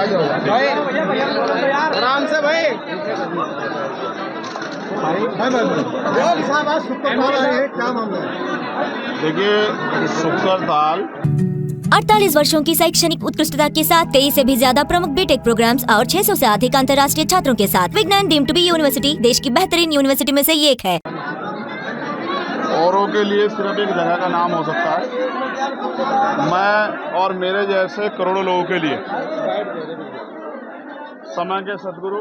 भाई आराम से भाई। साहब आज शुक्रवार आए हैं, क्या मामला है? देखिए, शुक्रवार 48 वर्षों की शैक्षणिक उत्कृष्टता के साथ 23 से भी ज्यादा प्रमुख बीटेक प्रोग्राम्स और 600 से अधिक अंतर्राष्ट्रीय छात्रों के साथ विज्ञान डीम्ड टू बी यूनिवर्सिटी देश की बेहतरीन यूनिवर्सिटी में से एक है। औरों के लिए सिर्फ एक जगह का नाम हो सकता है, मैं और मेरे जैसे करोड़ों लोगों के लिए समय के सदगुरु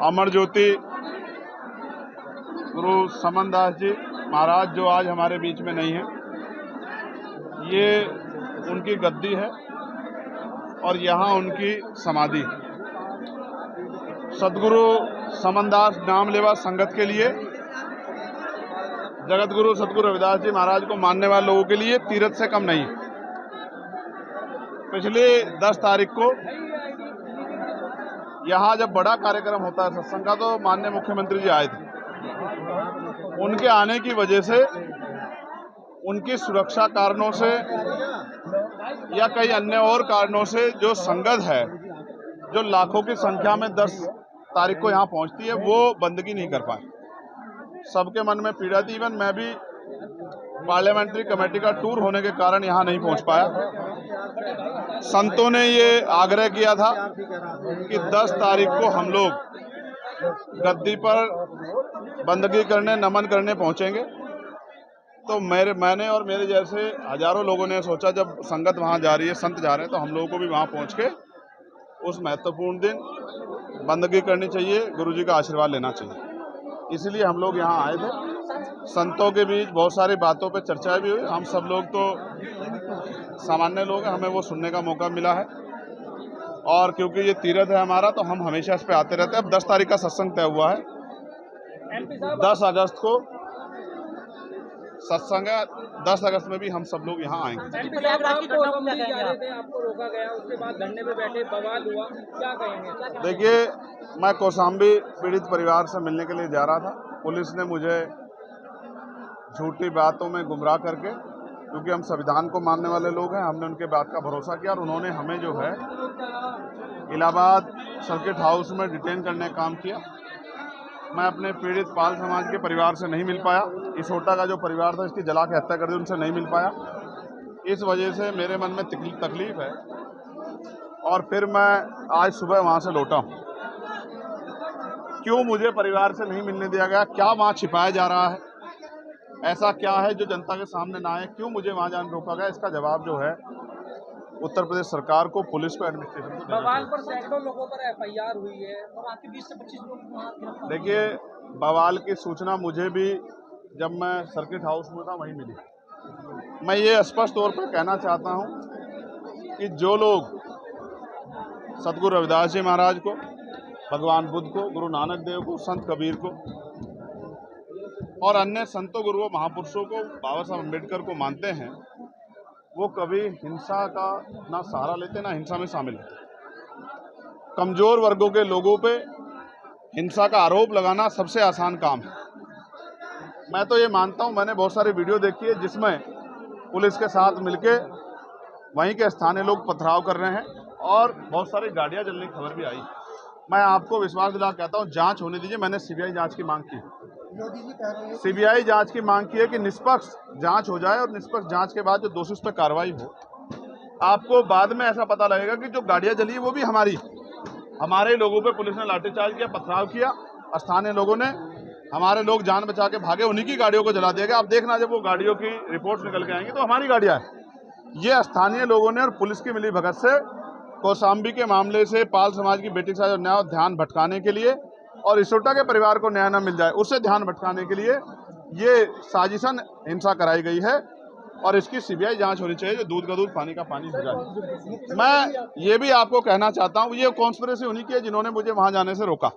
अमर ज्योति गुरु समन दास जी महाराज, जो आज हमारे बीच में नहीं है, ये उनकी गद्दी है और यहाँ उनकी समाधि। सदगुरु समनदास नाम लेवा संगत के लिए, जगत गुरु सदगुरु रविदास जी महाराज को मानने वाले लोगों के लिए तीर्थ से कम नहीं। पिछले 10 तारीख को यहाँ जब बड़ा कार्यक्रम होता है सत्संग का, तो माननीय मुख्यमंत्री जी आए थे। उनके आने की वजह से, उनकी सुरक्षा कारणों से या कई अन्य और कारणों से जो संगत है, जो लाखों की संख्या में 10 तारीख को यहाँ पहुँचती है, वो बंदगी नहीं कर पाए। सबके मन में पीड़ा थी। इवन मैं भी पार्लियामेंट्री कमेटी का टूर होने के कारण यहाँ नहीं पहुँच पाया। संतों ने ये आग्रह किया था कि 10 तारीख को हम लोग गद्दी पर बंदगी करने, नमन करने पहुँचेंगे। तो मैंने और मेरे जैसे हजारों लोगों ने सोचा, जब संगत वहाँ जा रही है, संत जा रहे हैं, तो हम लोगों को भी वहाँ पहुँच के उस महत्वपूर्ण दिन बंदगी करनी चाहिए, गुरुजी का आशीर्वाद लेना चाहिए। इसलिए हम लोग यहाँ आए थे। संतों के बीच बहुत सारी बातों पे चर्चा भी हुई। हम सब लोग तो सामान्य लोग हैं, हमें वो सुनने का मौका मिला है, और क्योंकि ये तीर्थ है हमारा, तो हम हमेशा इस पे आते रहते हैं। अब 10 तारीख का सत्संग तय हुआ है, 10 अगस्त को सत्संग है। 10 अगस्त में भी हम सब लोग यहाँ आएंगे। आपको रोका गया, उसके बाद धरने पे बैठे, बवाल हुआ, क्या कहेंगे? देखिए, मैं कौशाम्बी पीड़ित परिवार से मिलने के लिए जा रहा था। पुलिस ने मुझे झूठी बातों में गुमराह करके, क्योंकि हम संविधान को मानने वाले लोग हैं, हमने उनके बात का भरोसा किया और उन्होंने हमें जो है इलाहाबाद सर्किट हाउस में डिटेन करने का काम किया। मैं अपने पीड़ित पाल समाज के परिवार से नहीं मिल पाया। इसोटा का जो परिवार था, इसकी जला के हत्या कर दी, उनसे नहीं मिल पाया। इस वजह से मेरे मन में तकलीफ है, और फिर मैं आज सुबह वहाँ से लौटा हूँ। क्यों मुझे परिवार से नहीं मिलने दिया गया? क्या वहाँ छिपाया जा रहा है? ऐसा क्या है जो जनता के सामने ना आए? क्यों मुझे वहाँ जाने रोका गया? इसका जवाब जो है उत्तर प्रदेश सरकार को, पुलिस को, एडमिनिस्ट्रेशन को। बवाल पर सैकड़ों लोगों पर FIR हुई है और आपके 20 से 25 लोग। देखिए, बवाल की सूचना मुझे भी जब मैं सर्किट हाउस में था वहीं मिली। मैं ये स्पष्ट तौर पर कहना चाहता हूँ कि जो लोग सदगुरु रविदास जी महाराज को, भगवान बुद्ध को, गुरु नानक देव को, संत कबीर को और अन्य संतों, गुरुओं, महापुरुषों को, बाबा साहब अम्बेडकर को मानते हैं, वो कभी हिंसा का ना सहारा लेते, ना हिंसा में शामिल होते। कमजोर वर्गों के लोगों पे हिंसा का आरोप लगाना सबसे आसान काम है। मैं तो ये मानता हूँ, मैंने बहुत सारी वीडियो देखी है जिसमें पुलिस के साथ मिलके वहीं के स्थानीय लोग पथराव कर रहे हैं और बहुत सारी गाड़ियाँ जलने की खबर भी आई। मैं आपको विश्वास दिला कहता हूँ, जांच होने दीजिए। मैंने CBI जांच की मांग की। CBI जांच की मांग की है कि निष्पक्ष जांच हो जाए और निष्पक्ष जांच के बाद जो दोषी उस पर कार्रवाई हो। आपको बाद में ऐसा पता लगेगा कि जो गाड़ियां जली वो भी हमारे लोगों पे पुलिस ने लाठीचार्ज किया, पथराव किया। स्थानीय लोगों ने, हमारे लोग जान बचा के भागे, उन्हीं की गाड़ियों को जला दिया गया। आप देखना, जब वो गाड़ियों की रिपोर्ट्स निकल के आएंगी तो हमारी गाड़ियां हैं। ये स्थानीय लोगों ने और पुलिस की मिली भगत से कौशाम्बी के मामले से पाल समाज की बेटी का न्याय ध्यान भटकाने के लिए, और इसोटा के परिवार को न्याय न मिल जाए उससे ध्यान भटकाने के लिए ये साजिशन हिंसा कराई गई है, और इसकी CBI जांच होनी चाहिए, जो दूध का दूध पानी का पानी हो जाए। मैं ये भी आपको कहना चाहता हूँ, ये कॉन्स्पिरेसी उन्हीं की है जिन्होंने मुझे वहाँ जाने से रोका।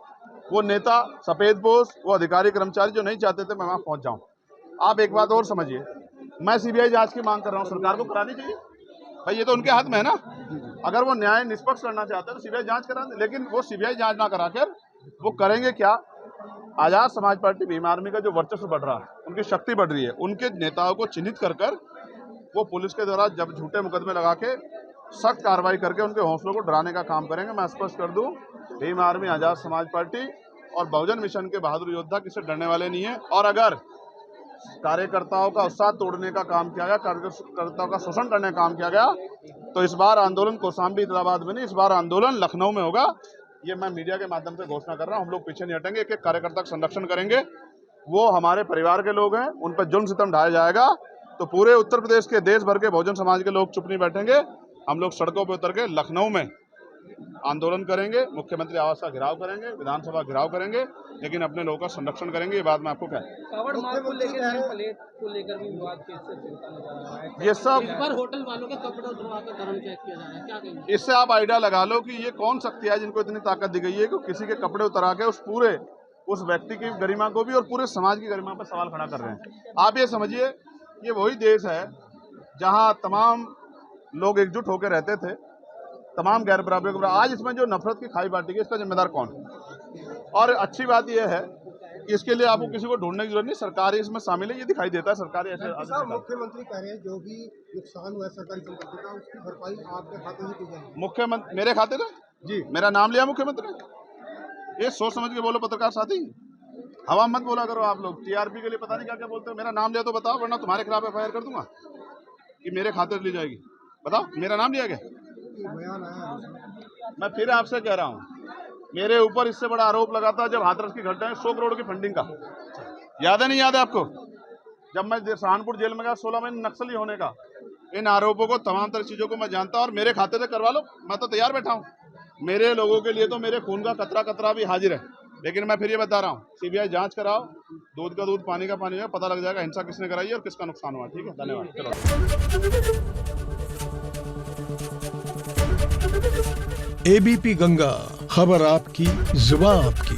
वो नेता, सफेद पोश, वो अधिकारी कर्मचारी जो नहीं चाहते थे मैं वहाँ पहुँच जाऊँ। आप एक बात और समझिए, मैं CBI जाँच की मांग कर रहा हूँ, सरकार को करानी चाहिए भाई, ये तो उनके हाथ में है ना। अगर वो न्याय निष्पक्ष करना चाहते हैं तो CBI जाँच करा दें, लेकिन वो CBI जाँच ना कराकर वो करेंगे क्या? आजाद समाज पार्टी भीम आर्मी का जो वर्चस्व बढ़ रहा है, उनकी शक्ति बढ़ रही है, उनके नेताओं को चिन्हित कर वो पुलिस के द्वारा जब झूठे मुकदमे लगा के सख्त कार्रवाई करके उनके हौसलों को डराने का काम करेंगे। मैं स्पष्ट कर दूं, भीम आर्मी, आज़ाद समाज पार्टी और बहुजन मिशन के बहादुर योद्धा किसी डरने वाले नहीं है। और अगर कार्यकर्ताओं का उत्साह तोड़ने का काम किया गया, कार्यकर्ताओं का शोषण करने का काम किया गया, तो इस बार आंदोलन कौशाम्बी इलाहाबाद में नहीं, इस बार आंदोलन लखनऊ में होगा। ये मैं मीडिया के माध्यम से घोषणा कर रहा हूँ। हम लोग पीछे नहीं हटेंगे, एक एक कार्यकर्ता का संरक्षण करेंगे। वो हमारे परिवार के लोग हैं, उन पर जुल्म सितम ढाया जाएगा तो पूरे उत्तर प्रदेश के, देश भर के बहुजन समाज के लोग चुप नहीं बैठेंगे। हम लोग सड़कों पर उतर के लखनऊ में आंदोलन करेंगे, मुख्यमंत्री आवास का घेराव करेंगे, विधानसभा घेराव करेंगे, लेकिन अपने लोगों का संरक्षण करेंगे। ये बात मैं आपको कह कावड़ मार्ग को लेकर, प्लेट को लेकर भी विवाद कैसे चलता नजर आ रहा है। ये सब इस बार होटल वालों के कपड़े उतरवाकर धर्म चेक किया जा रहा है, क्या कहेंगे? इससे आप आइडिया लगा लो कि ये कौन शक्ति है जिनको इतनी ताकत दी गई है कि किसी के कपड़े उतरा के उस व्यक्ति की गरिमा को भी और पूरे समाज की गरिमा पर सवाल खड़ा कर रहे हैं। आप ये समझिए, ये वही देश है जहां तमाम लोग एकजुट होकर रहते थे, तमाम गैर बराबरी को। आज इसमें जो नफरत की खाई बांटी गई, इसका जिम्मेदार कौन? और अच्छी बात यह है कि इसके लिए आपको किसी को ढूंढने की जरूरत नहीं, सरकार इसमें शामिल है। ये दिखाई देता है सरकारी ऐसे। मुख्यमंत्री कह रहे हैं जो भी नुकसान हुआ है सरकारी संपत्ति का, उसकी भरपाई आपके खाते से की जाएगी। मुख्यमंत्री मेरे खाते में जी, मेरा नाम लिया मुख्यमंत्री ने। ये सोच समझ के बोलो पत्रकार साथी, हवा मत बोला करो आप लोग। टीआरपी के लिए पता नहीं क्या क्या बोलते हो। मेरा नाम लिया तो बताओ, वरना तुम्हारे खिलाफ एफआईआर कर दूंगा कि मेरे खाते से ली जाएगी। बताओ, मेरा नाम लिया गया? बयान आया। मैं फिर आपसे कह रहा हूँ, मेरे ऊपर इससे बड़ा आरोप लगा था जब हाथरस की घटना है 100 करोड़ की फंडिंग का। याद है नहीं याद है आपको? जब मैं सहारनपुर जेल में गया 16 महीने नक्सली होने का। इन आरोपों को, तमाम तरह चीजों को मैं जानता हूँ और मेरे खाते से करवा लो, मैं तो तैयार बैठा हूँ। मेरे लोगों के लिए तो मेरे खून का कतरा कतरा भी हाजिर है। लेकिन मैं फिर ये बता रहा हूँ, सीबीआई जांच कराओ, दूध का दूध पानी का पानी है, पता लग जाएगा हिंसा किसने कराई है और किसका नुकसान हुआ। ठीक है, धन्यवाद। एबीपी गंगा, खबर आपकी, जुबान आपकी।